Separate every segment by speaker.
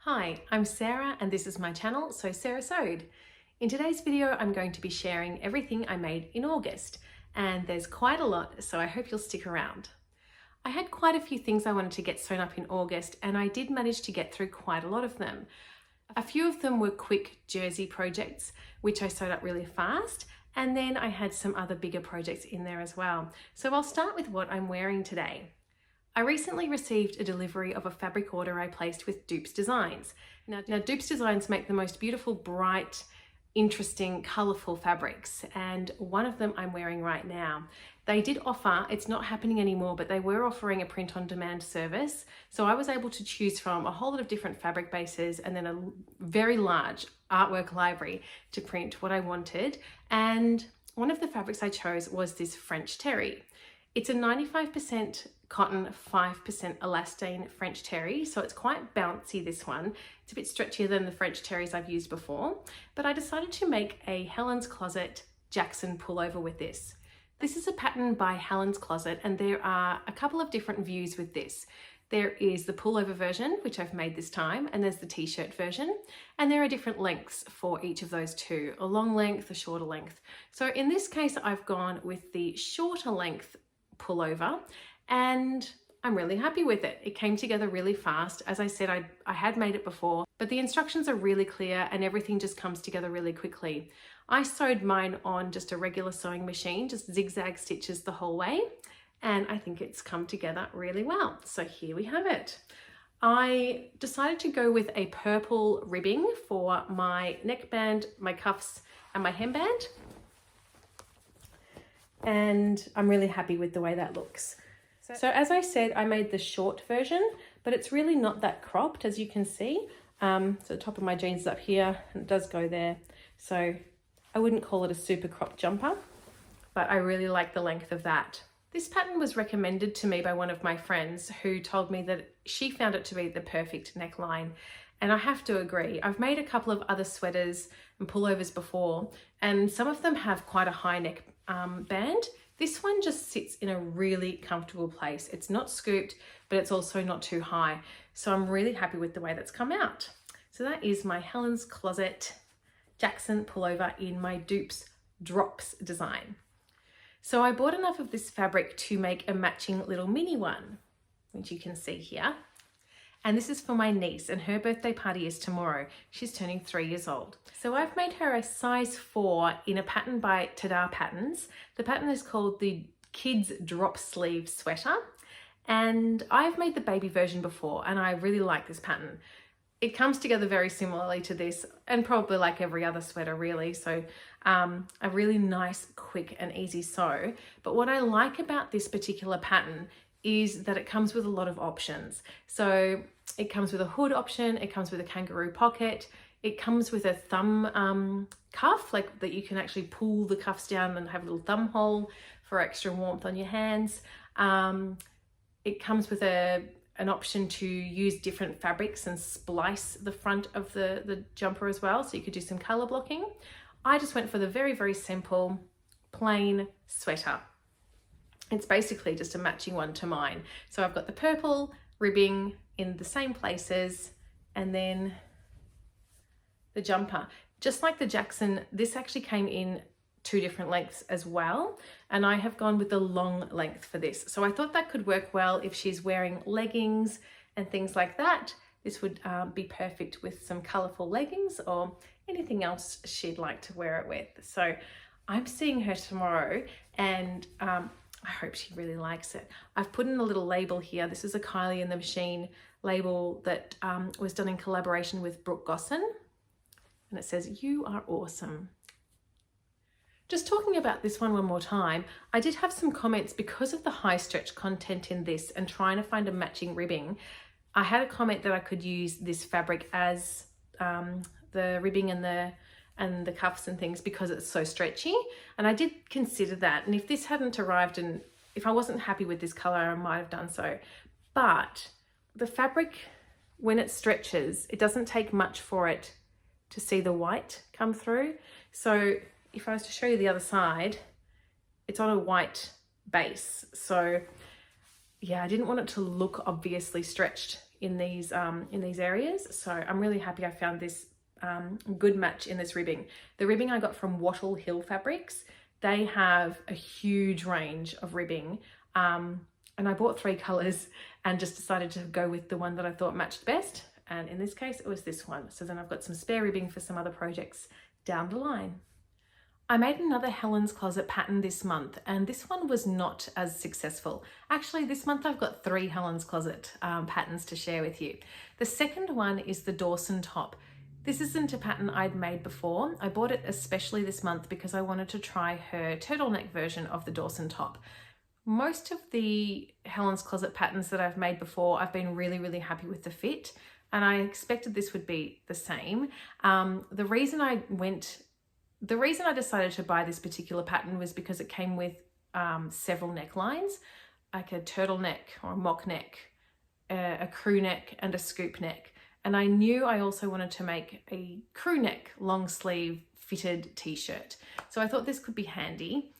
Speaker 1: Hi, I'm Sarah and this is my channel, So Sarah Sewed. In today's video, I'm going to be sharing everything I made in August, and there's quite a lot, so I hope you'll stick around. I had quite a few things I wanted to get sewn up in August, and I did manage to get through quite a lot of them. A few of them were quick jersey projects, which I sewed up really fast, and then I had some other bigger projects in there as well. So I'll start with what I'm wearing today. I recently received a delivery of a fabric order I placed with Dupes Designs. Now Dupes Designs make the most beautiful, bright, interesting, colourful fabrics, and one of them I'm wearing right now. They did offer, it's not happening anymore, but they were offering a print on demand service. So I was able to choose from a whole lot of different fabric bases and then a very large artwork library to print what I wanted. And one of the fabrics I chose was this French terry. It's a 95% cotton, 5% elastane French terry, so it's quite bouncy, this one. It's a bit stretchier than the French terries I've used before, but I decided to make a Helen's Closet Jackson pullover with this. This is a pattern by Helen's Closet, and there are a couple of different views with this. There is the pullover version, which I've made this time, and there's the t-shirt version, and there are different lengths for each of those two, a long length, a shorter length. So in this case, I've gone with the shorter length pullover, and I'm really happy with it. It came together really fast. As I said, I had made it before, but the instructions are really clear and everything just comes together really quickly. I sewed mine on just a regular sewing machine, just zigzag stitches the whole way, and I think it's come together really well. So here we have it. I decided to go with a purple ribbing for my neckband, my cuffs, and my hemband. And I'm really happy with the way that looks. So as I said, I made the short version, but it's really not that cropped, as you can see. So the top of my jeans is up here and it does go there. So I wouldn't call it a super cropped jumper, but I really like the length of that. This pattern was recommended to me by one of my friends who told me that she found it to be the perfect neckline. And I have to agree. I've made a couple of other sweaters and pullovers before, and some of them have quite a high neck band. This one just sits in a really comfortable place. It's not scooped, but it's also not too high. So I'm really happy with the way that's come out. So that is my Helen's Closet Jackson pullover in my Dupes Drops design. So I bought enough of this fabric to make a matching little mini one, which you can see here. And this is for my niece, and her birthday party is tomorrow. She's turning 3 years old. So I've made her a size 4 in a pattern by Tadah Patterns. The pattern is called the Kids Drop Sleeve Sweater. And I've made the baby version before, and I really like this pattern. It comes together very similarly to this, and probably like every other sweater really. So a really nice, quick and easy sew. But what I like about this particular pattern is that it comes with a lot of options. So it comes with a hood option, it comes with a kangaroo pocket, it comes with a thumb cuff, like that you can actually pull the cuffs down and have a little thumb hole for extra warmth on your hands. It comes with an option to use different fabrics and splice the front of the jumper as well, so you could do some color blocking. I just went for the very, very simple, plain sweater. It's basically just a matching one to mine. So I've got the purple ribbing in the same places, and then the jumper. Just like the Jackson, this actually came in 2 different lengths as well, and I have gone with the long length for this. So I thought that could work well if she's wearing leggings and things like that. This would be perfect with some colorful leggings or anything else she'd like to wear it with. So I'm seeing her tomorrow, and I hope she really likes it. I've put in a little label here. This is a Kylie in the Machine label that was done in collaboration with Brooke Gosson. And it says, "You are awesome." Just talking about this one more time, I did have some comments because of the high stretch content in this and trying to find a matching ribbing. I had a comment that I could use this fabric as the ribbing and the cuffs and things because it's so stretchy, and I did consider that, and if this hadn't arrived and if I wasn't happy with this color, I might have done so. But the fabric, when it stretches, it doesn't take much for it to see the white come through. So if I was to show you the other side, it's on a white base. So yeah, I didn't want it to look obviously stretched in these areas. So I'm really happy I found this good match in this ribbing. The ribbing I got from Wattle Hill Fabrics. They have a huge range of ribbing, and I bought 3 colors and just decided to go with the one that I thought matched best. And in this case, it was this one. So then I've got some spare ribbing for some other projects down the line. I made another Helen's Closet pattern this month, and this one was not as successful. Actually, this month I've got 3 Helen's Closet patterns to share with you. The second one is the Dawson top. This isn't a pattern I'd made before. I bought it especially this month because I wanted to try her turtleneck version of the Dawson top. Most of the Helen's Closet patterns that I've made before, I've been really, really happy with the fit, and I expected this would be the same. The reason I decided to buy this particular pattern was because it came with several necklines, like a turtleneck or a mock neck, a crew neck and a scoop neck. And I knew I also wanted to make a crew neck long sleeve fitted t-shirt. So I thought this could be handy.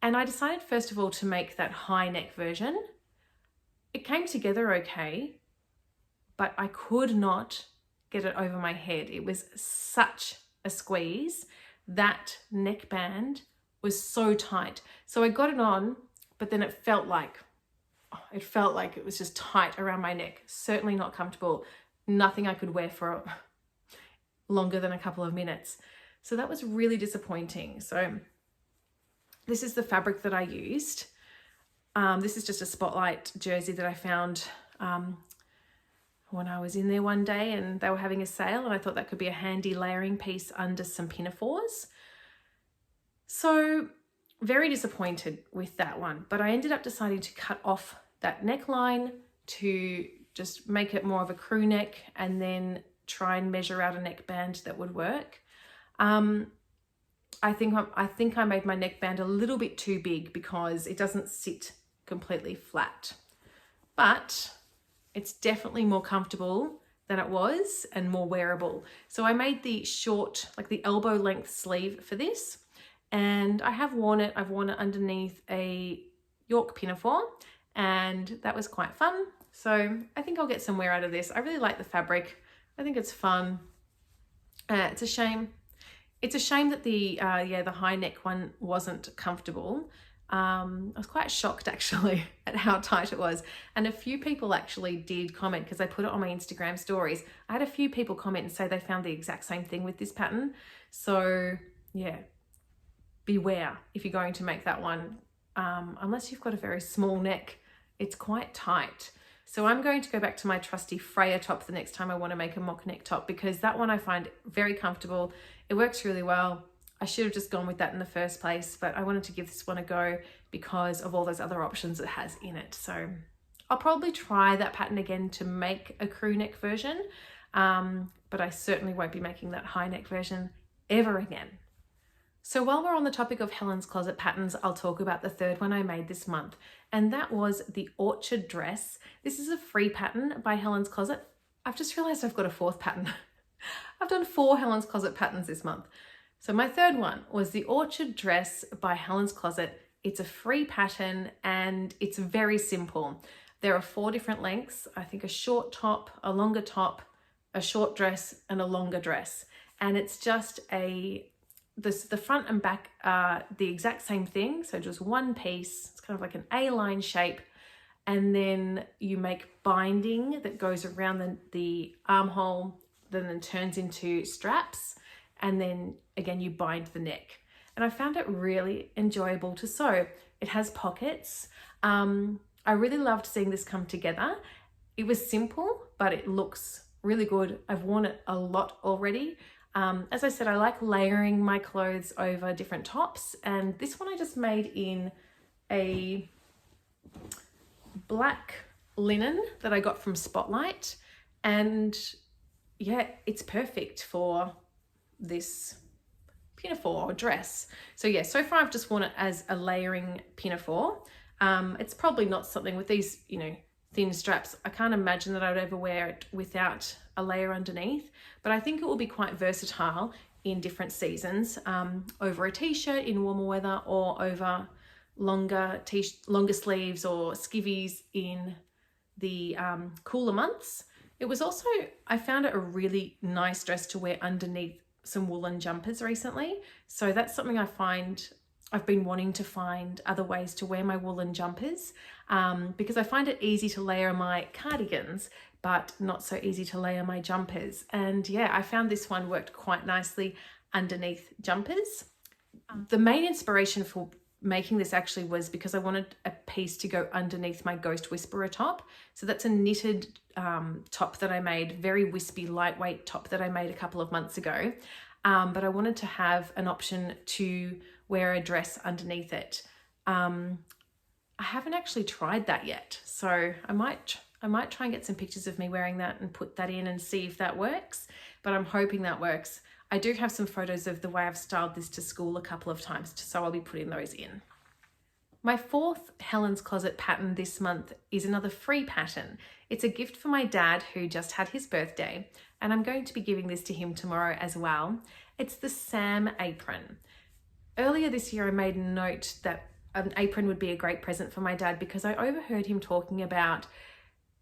Speaker 1: And I decided first of all to make that high neck version. It came together okay, but I could not get it over my head. It was such a squeeze. That neckband was so tight. So I got it on, but then it felt like it was just tight around my neck. Certainly not comfortable. Nothing I could wear for longer than a couple of minutes. So that was really disappointing. So this is the fabric that I used. This is just a Spotlight jersey that I found when I was in there one day and they were having a sale, and I thought that could be a handy layering piece under some pinafores. So very disappointed with that one, but I ended up deciding to cut off that neckline to just make it more of a crew neck and then try and measure out a neckband that would work. I think I made my neckband a little bit too big because it doesn't sit completely flat, but it's definitely more comfortable than it was and more wearable. So I made the short, like the elbow length sleeve for this, and I have worn it. I've worn it underneath a York pinafore, and that was quite fun. So I think I'll get some wear out of this. I really like the fabric. I think it's fun. It's a shame. It's a shame that the high neck one wasn't comfortable. I was quite shocked actually at how tight it was. And a few people actually did comment because I put it on my Instagram stories. I had a few people comment and say they found the exact same thing with this pattern. So yeah, beware if you're going to make that one. Unless you've got a very small neck, it's quite tight. So I'm going to go back to my trusty Freya top the next time I want to make a mock neck top, because that one I find very comfortable. It works really well. I should have just gone with that in the first place, but I wanted to give this one a go because of all those other options it has in it. So I'll probably try that pattern again to make a crew neck version, but I certainly won't be making that high neck version ever again. So while we're on the topic of Helen's Closet patterns, I'll talk about the third one I made this month, and that was the Orchard dress. This is a free pattern by Helen's Closet. I've just realized I've got a fourth pattern. I've done 4 Helen's Closet patterns this month. So my third one was the Orchard dress by Helen's Closet. It's a free pattern and it's very simple. There are 4 different lengths. I think a short top, a longer top, a short dress, and a longer dress. And it's just the front and back are the exact same thing. So just one piece. It's kind of like an A-line shape. And then you make binding that goes around the armhole, then turns into straps. And then again, you bind the neck. And I found it really enjoyable to sew. It has pockets. I really loved seeing this come together. It was simple, but it looks really good. I've worn it a lot already. As I said, I like layering my clothes over different tops, and this one I just made in a black linen that I got from Spotlight, and yeah, it's perfect for this pinafore or dress. So yeah, so far I've just worn it as a layering pinafore. It's probably not something with these, thin straps. I can't imagine that I would ever wear it without a layer underneath, but I think it will be quite versatile in different seasons, over a t-shirt in warmer weather or over longer sleeves or skivvies in the cooler months. It was also, I found it a really nice dress to wear underneath some woolen jumpers recently. So that's something I find, I've been wanting to find other ways to wear my woolen jumpers because I find it easy to layer my cardigans, but not so easy to layer my jumpers. And yeah, I found this one worked quite nicely underneath jumpers. The main inspiration for making this actually was because I wanted a piece to go underneath my Ghost Whisperer top. So that's a knitted top that I made, very wispy, lightweight top that I made a couple of months ago. But I wanted to have an option to wear a dress underneath it. I haven't actually tried that yet. So I might try and get some pictures of me wearing that and put that in and see if that works. But I'm hoping that works. I do have some photos of the way I've styled this to school a couple of times, so I'll be putting those in. My fourth Helen's Closet pattern this month is another free pattern. It's a gift for my dad who just had his birthday, and I'm going to be giving this to him tomorrow as well. It's the Sam apron. Earlier this year, I made a note that an apron would be a great present for my dad because I overheard him talking about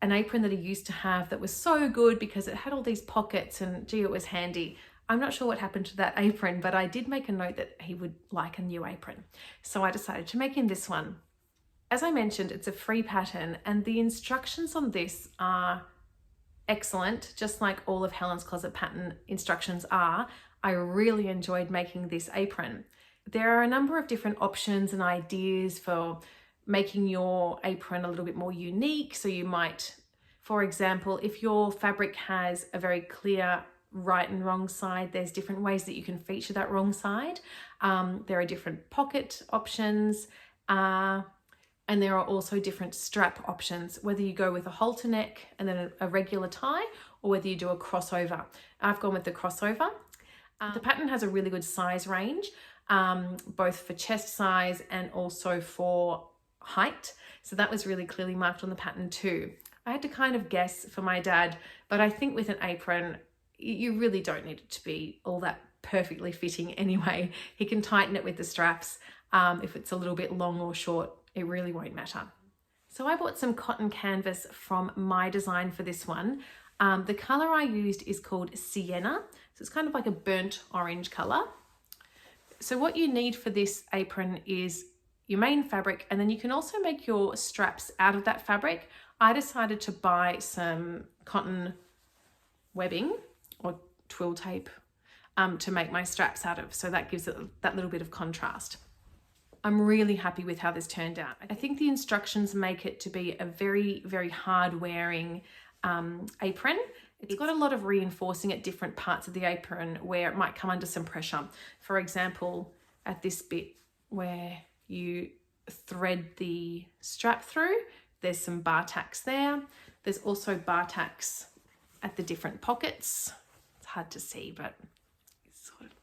Speaker 1: an apron that he used to have that was so good because it had all these pockets and gee, it was handy. I'm not sure what happened to that apron, but I did make a note that he would like a new apron. So I decided to make him this one. As I mentioned, it's a free pattern and the instructions on this are excellent, just like all of Helen's Closet pattern instructions are. I really enjoyed making this apron. There are a number of different options and ideas for making your apron a little bit more unique. So you might, for example, if your fabric has a very clear right and wrong side, there's different ways that you can feature that wrong side. There are different pocket options and there are also different strap options, whether you go with a halter neck and then a regular tie or whether you do a crossover. I've gone with the crossover. The pattern has a really good size range, both for chest size and also for height. So that was really clearly marked on the pattern too. I had to kind of guess for my dad, but I think with an apron, you really don't need it to be all that perfectly fitting anyway. He can tighten it with the straps. If it's a little bit long or short, it really won't matter. So I bought some cotton canvas from My Design for this one. The color I used is called Sienna. So it's kind of like a burnt orange color. So what you need for this apron is your main fabric, and then you can also make your straps out of that fabric. I decided to buy some cotton webbing or twill tape to make my straps out of, so that gives it that little bit of contrast. I'm really happy with how this turned out. I think the instructions make it to be a very, very hard wearing apron. It's got a lot of reinforcing at different parts of the apron where it might come under some pressure. For example, at this bit where you thread the strap through, there's some bar tacks there. There's also bar tacks at the different pockets. It's hard to see, but it's sort of...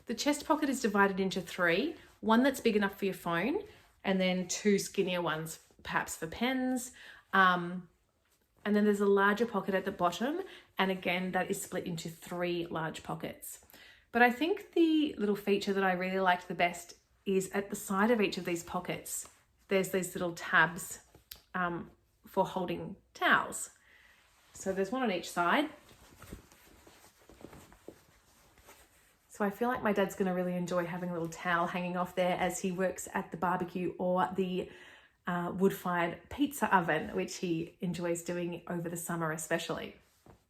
Speaker 1: The chest pocket is divided into three, one that's big enough for your phone, and then two skinnier ones, perhaps for pens. And then there's a larger pocket at the bottom, and again, that is split into three large pockets. But I think the little feature that I really liked the best is at the side of each of these pockets, there's these little tabs for holding towels. So there's one on each side. So I feel like my dad's going to really enjoy having a little towel hanging off there as he works at the barbecue or the wood-fired pizza oven, which he enjoys doing over the summer especially.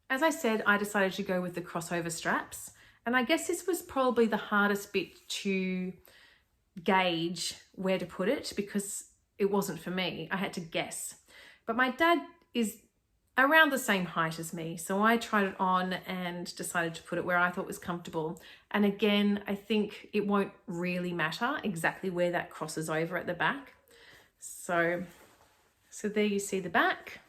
Speaker 1: As I said, I decided to go with the crossover straps, and I guess this was probably the hardest bit to gauge where to put it because it wasn't for me. I had to guess. But my dad is around the same height as me, so I tried it on and decided to put it where I thought was comfortable. And again, I think it won't really matter exactly where that crosses over at the back. So there you see the back.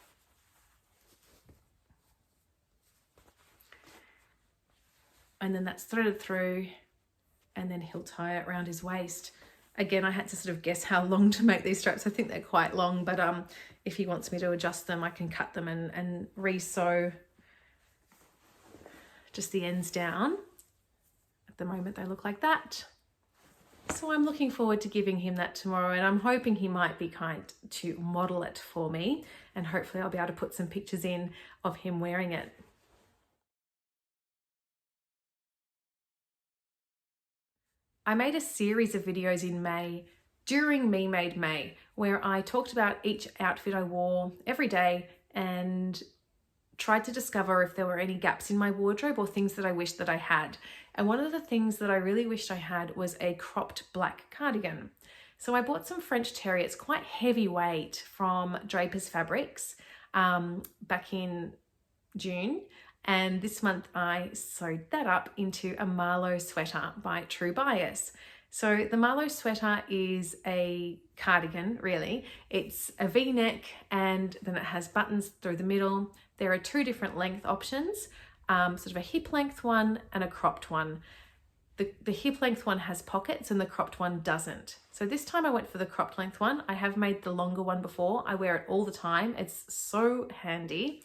Speaker 1: And then that's threaded through, and then he'll tie it around his waist. Again, I had to sort of guess how long to make these straps. I think they're quite long, but if he wants me to adjust them, I can cut them and re-sew just the ends down. At the moment, they look like that. So I'm looking forward to giving him that tomorrow, and I'm hoping he might be kind to model it for me, and hopefully I'll be able to put some pictures in of him wearing it. I made a series of videos in May during Me Made May where I talked about each outfit I wore every day and tried to discover if there were any gaps in my wardrobe or things that I wished that I had. And one of the things that I really wished I had was a cropped black cardigan. So I bought some French terry. It's quite heavyweight from Draper's Fabrics back in June. And this month I sewed that up into a Marlo Sweater by True Bias. So the Marlo Sweater is a cardigan, really. It's a V-neck and then it has buttons through the middle. There are two different length options, sort of a hip length one and a cropped one. The hip length one has pockets and the cropped one doesn't. So this time I went for the cropped length one. I have made the longer one before. I wear it all the time. It's so handy.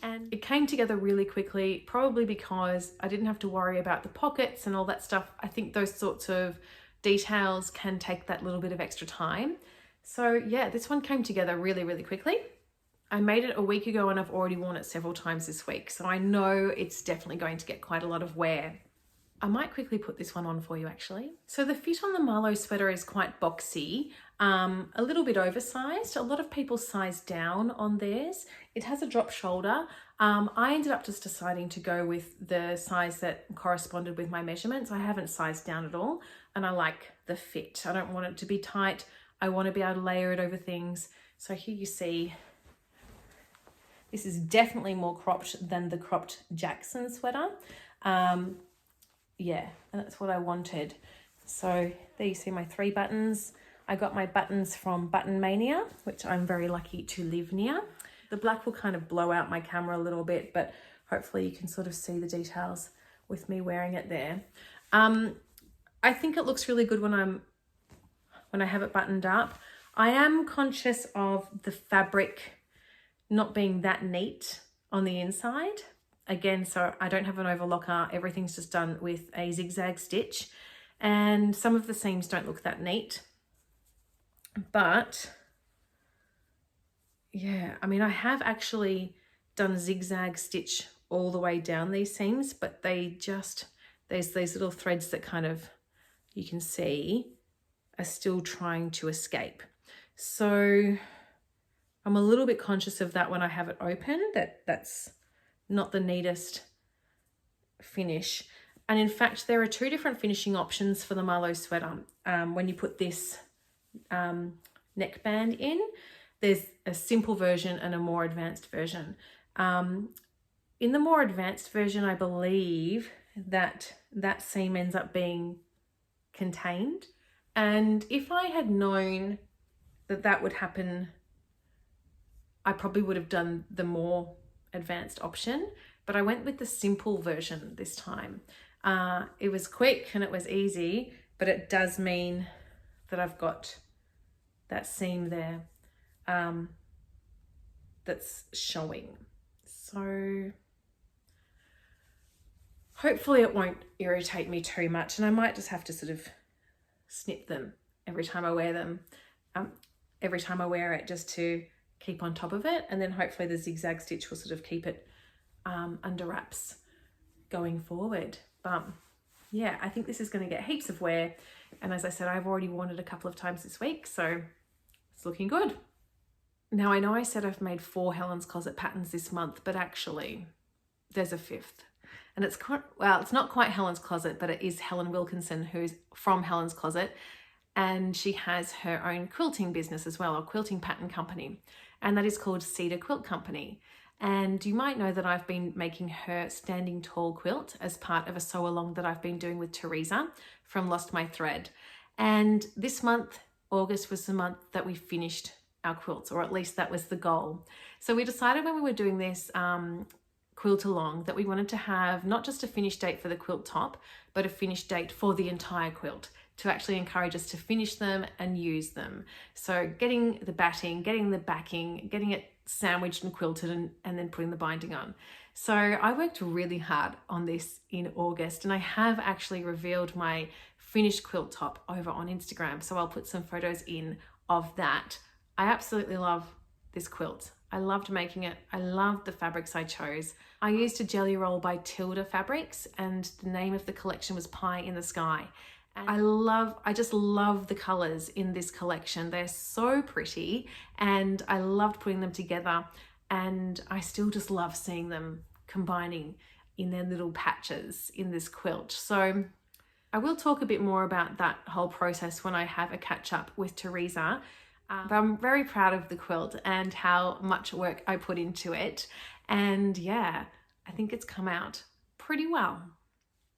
Speaker 1: And it came together really quickly, probably because I didn't have to worry about the pockets and all that stuff. I think those sorts of details can take that little bit of extra time. So yeah, this one came together really, really quickly. I made it a week ago and I've already worn it several times this week. So I know it's definitely going to get quite a lot of wear. I might quickly put this one on for you actually. So the fit on the Marlo sweater is quite boxy, a little bit oversized. A lot of people size down on theirs. It has a drop shoulder. I ended up just deciding to go with the size that corresponded with my measurements. I haven't sized down at all and I like the fit. I don't want it to be tight. I want to be able to layer it over things. So here you see, this is definitely more cropped than the cropped Jackson sweater. Yeah, and that's what I wanted. So there you see my 3 buttons. I got my buttons from Button Mania, which I'm very lucky to live near. The black will kind of blow out my camera a little bit, but hopefully you can sort of see the details with me wearing it there. I think it looks really good when I have it buttoned up. I am conscious of the fabric not being that neat on the inside. Again, so I don't have an overlocker. Everything's just done with a zigzag stitch and some of the seams don't look that neat. But yeah, I mean, I have actually done zigzag stitch all the way down these seams, but they just, there's these little threads that kind of, you can see, are still trying to escape. So I'm a little bit conscious of that when I have it open, that's not the neatest finish. And in fact, there are 2 different finishing options for the Marlo sweater. When you put this neckband in, there's a simple version and a more advanced version. In the more advanced version, I believe that seam ends up being contained. And if I had known that that would happen, I probably would have done the more advanced option, but I went with the simple version this time. It was quick and it was easy, but it does mean that I've got that seam there that's showing. So hopefully it won't irritate me too much, and I might just have to sort of snip them every time I wear them, every time I wear it, just to keep on top of it, and then hopefully the zigzag stitch will sort of keep it under wraps going forward. But yeah, I think this is going to get heaps of wear, and as I said, I've already worn it a couple of times this week, so it's looking good. Now I know I said I've made 4 Helen's Closet patterns this month, but actually there's a 5th, and it's quite, well, it's not quite Helen's Closet, but it is Helen Wilkinson, who's from Helen's Closet, and she has her own quilting business as well, or quilting pattern company, and that is called Cedar Quilt Company. And you might know that I've been making her standing tall quilt as part of a sew along that I've been doing with Teresa from Lost My Thread. And this month, August, was the month that we finished our quilts, or at least that was the goal. So we decided when we were doing this quilt along that we wanted to have not just a finish date for the quilt top, but a finish date for the entire quilt to actually encourage us to finish them and use them. So getting the batting, getting the backing, getting it sandwiched and quilted, and then putting the binding on. So I worked really hard on this in August, and I have actually revealed my finished quilt top over on Instagram. So I'll put some photos in of that. I absolutely love this quilt. I loved making it. I loved the fabrics I chose. I used a jelly roll by Tadah fabrics, and the name of the collection was Pie in the Sky. And I just love the colors in this collection. They're so pretty, and I loved putting them together, and I still just love seeing them combining in their little patches in this quilt. So I will talk a bit more about that whole process when I have a catch up with Teresa. But I'm very proud of the quilt and how much work I put into it. And yeah, I think it's come out pretty well.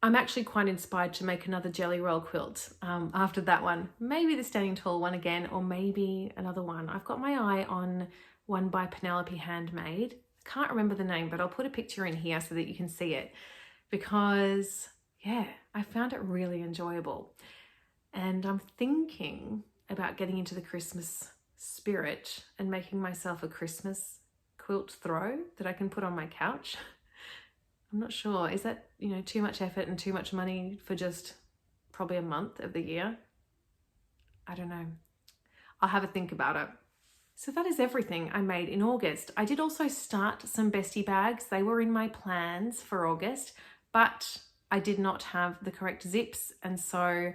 Speaker 1: I'm actually quite inspired to make another jelly roll quilt after that one. Maybe the Standing Tall one again, or maybe another one. I've got my eye on one by Penelope Handmade. I can't remember the name, but I'll put a picture in here so that you can see it, because yeah, I found it really enjoyable. And I'm thinking about getting into the Christmas spirit and making myself a Christmas quilt throw that I can put on my couch. I'm not sure, is that, too much effort and too much money for just probably a month of the year? I don't know. I'll have a think about it. So that is everything I made in August. I did also start some bestie bags. They were in my plans for August, but I did not have the correct zips, and so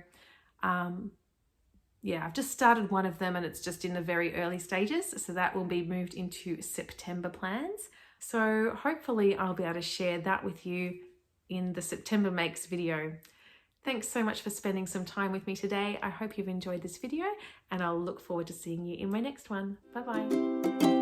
Speaker 1: yeah, I've just started one of them and it's just in the very early stages. So that will be moved into September plans. So hopefully I'll be able to share that with you in the September Makes video. Thanks so much for spending some time with me today. I hope you've enjoyed this video, and I'll look forward to seeing you in my next one. Bye-bye.